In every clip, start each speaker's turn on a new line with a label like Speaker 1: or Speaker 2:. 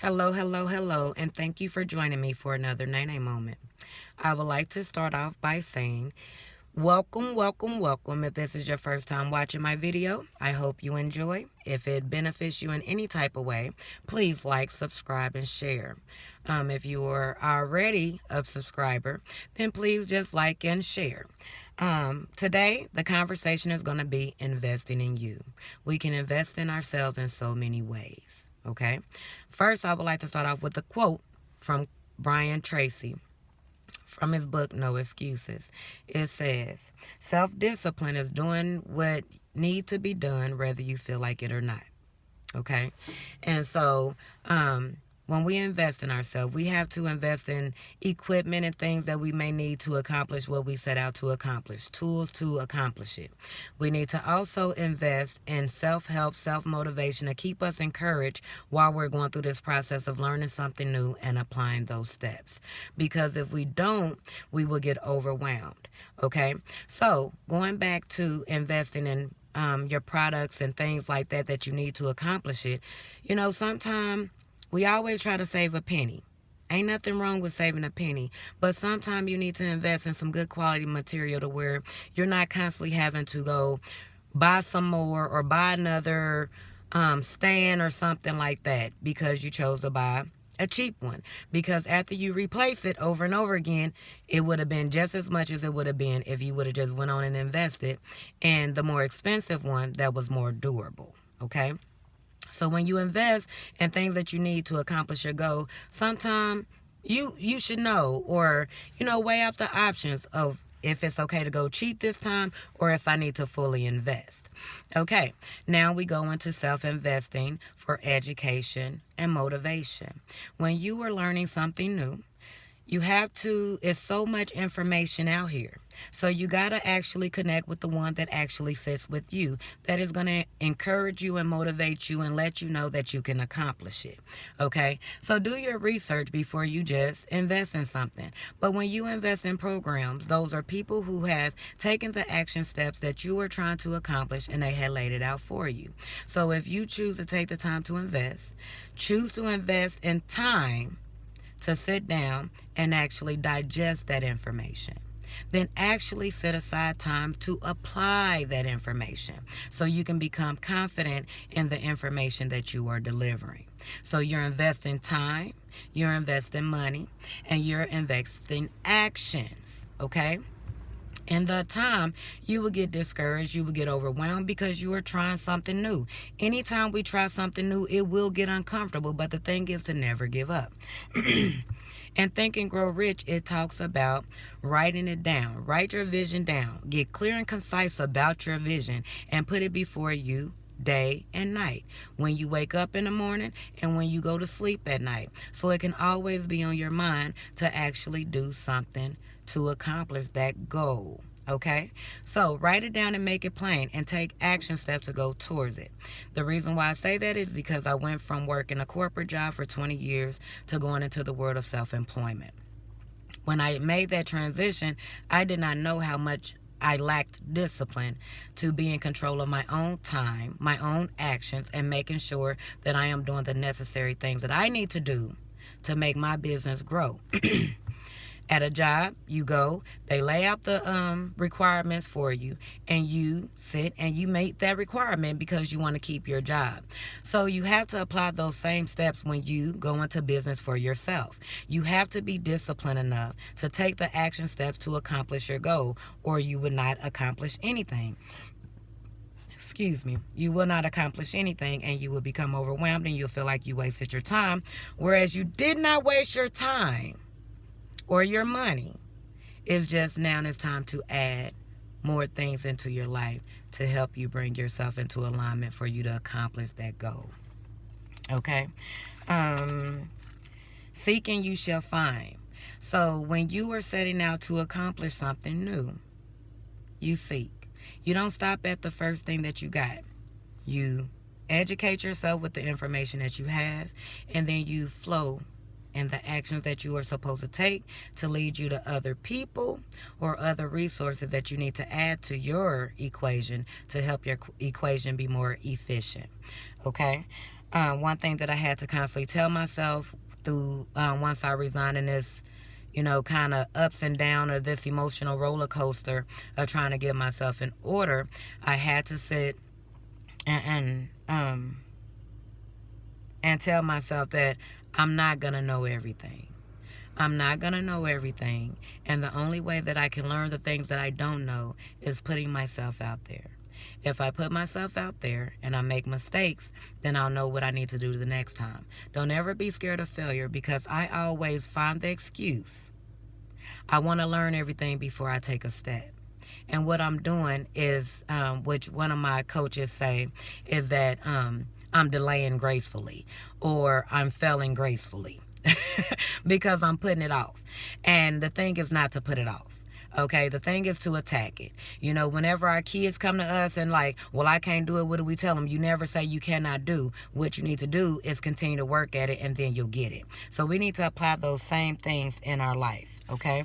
Speaker 1: Hello, hello, hello, and thank you for joining me for another Nene moment. I would like to start off by saying, welcome, welcome, welcome. If this is your first time watching my video, I hope you enjoy. If it benefits you in any type of way, please like, subscribe, and share. If you are already a subscriber, then please just like and share. Today, the conversation is going to be investing in you. We can invest in ourselves in so many ways. Okay. First, I would like to start off with a quote from Brian Tracy from his book No Excuses. It says, self-discipline is doing what need to be done whether you feel like it or not. Okay? And so, when we invest in ourselves, we have to invest in equipment and things that we may need to accomplish what we set out to accomplish, tools to accomplish it. We need to also invest in self-help, self-motivation to keep us encouraged while we're going through this process of learning something new and applying those steps. Because if we don't, we will get overwhelmed. Okay? So, going back to investing in your products and things like that that you need to accomplish it. Sometimes we always try to save a penny. Ain't nothing wrong with saving a penny, but sometimes you need to invest in some good quality material to where you're not constantly having to go buy some more or buy another stand or something like that because you chose to buy a cheap one. Because after you replace it over and over again, it would have been just as much as it would have been if you would have just went on and invested in the more expensive one that was more durable. Okay? So when you invest in things that you need to accomplish your goal, sometimes you should know, or weigh out the options of if it's okay to go cheap this time or if I need to fully invest. Okay, now we go into self-investing for education and motivation. When you are learning something new, it's so much information out here. So you got to actually connect with the one that actually sits with you, that is going to encourage you and motivate you and let you know that you can accomplish it. Okay? So do your research before you just invest in something. But when you invest in programs, those are people who have taken the action steps that you are trying to accomplish and they had laid it out for you. So if you choose to take the time to invest, choose to invest in time to sit down and actually digest that information. Then actually set aside time to apply that information so you can become confident in the information that you are delivering. So you're investing time, you're investing money, and you're investing actions. Okay? In the time, you will get discouraged, you will get overwhelmed because you are trying something new. Anytime we try something new, it will get uncomfortable, but the thing is to never give up. And Think and Grow Rich, it talks about writing it down. Write your vision down. Get clear and concise about your vision and put it before you day and night, when you wake up in the morning and when you go to sleep at night, so it can always be on your mind to actually do something to accomplish that goal. Okay? So write it down and make it plain and take action steps to go towards it. The reason why I say that is because I went from working a corporate job for 20 years to going into the world of self-employment. When I made that transition, I did not know how much I lacked discipline to be in control of my own time, my own actions, and making sure that I am doing the necessary things that I need to do to make my business grow. At a job, you go, they lay out the requirements for you, and you sit and you make that requirement because you want to keep your job. So you have to apply those same steps when you go into business for yourself. You have to be disciplined enough to take the action steps to accomplish your goal, or you would not accomplish anything. Excuse me, you will not accomplish anything, and you will become overwhelmed and you'll feel like you wasted your time, whereas you did not waste your time or your money. It's just now it's time to add more things into your life to help you bring yourself into alignment for you to accomplish that goal. Okay? Seek and you shall find. So when you are setting out to accomplish something new, you seek. You don't stop at the first thing that you got. You educate yourself with the information that you have, and then you flow and the actions that you are supposed to take to lead you to other people or other resources that you need to add to your equation to help your equation be more efficient. Okay? One thing that I had to constantly tell myself through once I resigned in this, kind of ups and down or this emotional roller coaster of trying to get myself in order, I had to sit and tell myself that I'm not gonna know everything. I'm not going to know everything. And the only way that I can learn the things that I don't know is putting myself out there. If I put myself out there and I make mistakes, then I'll know what I need to do the next time. Don't ever be scared of failure, because I always find the excuse. I want to learn everything before I take a step. And what I'm doing is, which one of my coaches say, is that I'm delaying gracefully, or I'm failing gracefully. Because I'm putting it off. And the thing is not to put it off. Okay, the thing is to attack it. Whenever our kids come to us and like, well, I can't do it, what do we tell them? You never say you cannot do. What you need to do is continue to work at it, and then you'll get it. So we need to apply those same things in our life, okay?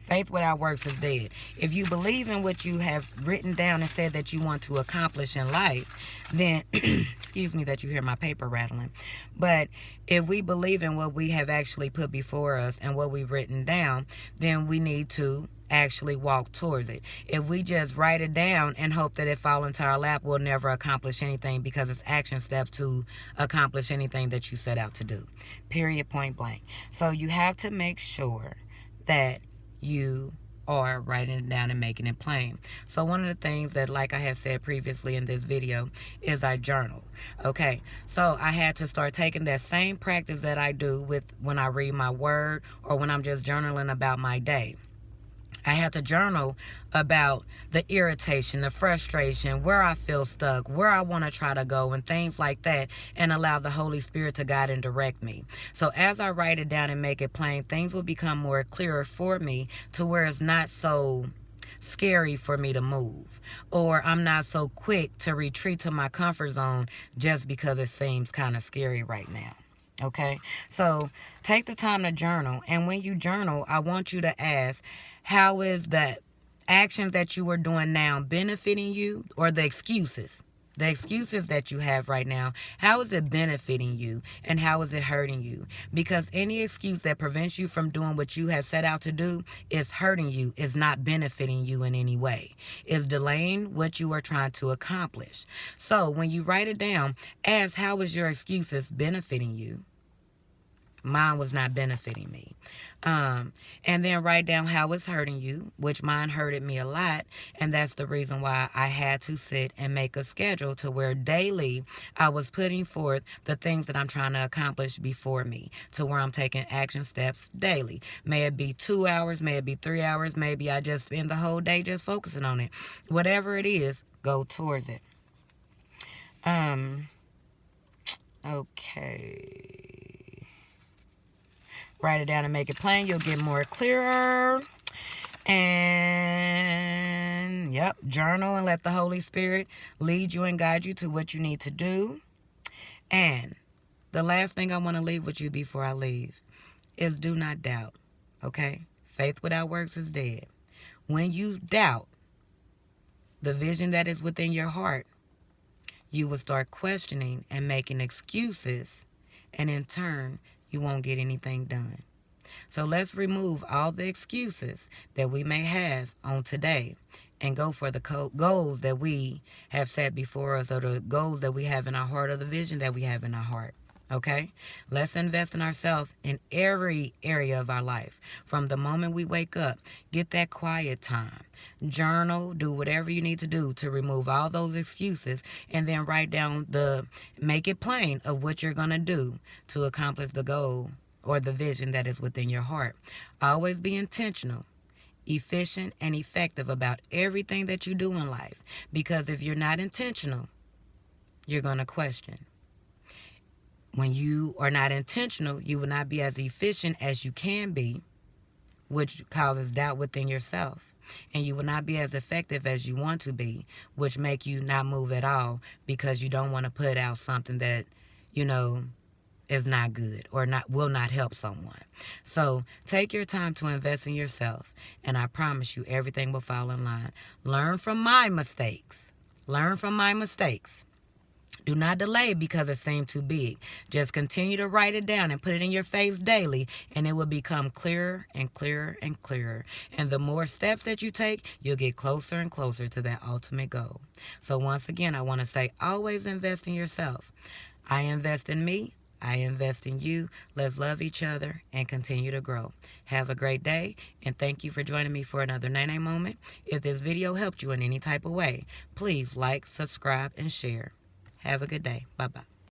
Speaker 1: Faith without works is dead. If you believe in what you have written down and said that you want to accomplish in life, then, excuse me that you hear my paper rattling, but if we believe in what we have actually put before us and what we've written down, then we need to actually walk towards it. If we just write it down and hope that it fall into our lap, we'll never accomplish anything, because it's action steps to accomplish anything that you set out to do. Period, point blank. So you have to make sure that you are writing it down and making it plain. So one of the things that, like I had said previously in this video, is I journal. Okay, so I had to start taking that same practice that I do with when I read my word, or when I'm just journaling about my day. I had to journal about the irritation, the frustration, where I feel stuck, where I want to try to go, and things like that, and allow the Holy Spirit to guide and direct me. So as I write it down and make it plain, things will become more clearer for me, to where it's not so scary for me to move, or I'm not so quick to retreat to my comfort zone just because it seems kind of scary right now. Okay, so take the time to journal. And when you journal, I want you to ask, how is that actions that you are doing now benefiting you, or the excuses that you have right now, how is it benefiting you, and how is it hurting you? Because any excuse that prevents you from doing what you have set out to do is hurting you, is not benefiting you in any way, is delaying what you are trying to accomplish. So when you write it down, ask, how is your excuses benefiting you? Mine was not benefiting me. And then write down how it's hurting you, which mine hurted me a lot. And that's the reason why I had to sit and make a schedule, to where daily I was putting forth the things that I'm trying to accomplish before me, to where I'm taking action steps daily. May it be 2 hours, may it be 3 hours, maybe I just spend the whole day just focusing on it. Whatever it is, go towards it. Okay. Write it down and make it plain. You'll get more clearer. And, yep, journal and let the Holy Spirit lead you and guide you to what you need to do. And the last thing I want to leave with you before I leave is, do not doubt, okay? Faith without works is dead. When you doubt the vision that is within your heart, you will start questioning and making excuses, and in turn, you won't get anything done. So let's remove all the excuses that we may have on today, and go for the goals that we have set before us, or the goals that we have in our heart, or the vision that we have in our heart. Okay? Let's invest in ourselves in every area of our life. From the moment we wake up, get that quiet time. Journal, do whatever you need to do to remove all those excuses, and then write down make it plain of what you're going to do to accomplish the goal or the vision that is within your heart. Always be intentional, efficient, and effective about everything that you do in life. Because if you're not intentional, you're going to question. When you are not intentional, you will not be as efficient as you can be, which causes doubt within yourself. And you will not be as effective as you want to be, which make you not move at all, because you don't want to put out something that, is not good, or will not help someone. So take your time to invest in yourself, and I promise you everything will fall in line. Learn from my mistakes. Learn from my mistakes. Do not delay because it seemed too big. Just continue to write it down and put it in your face daily, and it will become clearer and clearer and clearer. And the more steps that you take, you'll get closer and closer to that ultimate goal. So once again, I want to say, always invest in yourself. I invest in me. I invest in you. Let's love each other and continue to grow. Have a great day, and thank you for joining me for another Nene Moment. If this video helped you in any type of way, please like, subscribe, and share. Have a good day. Bye-bye.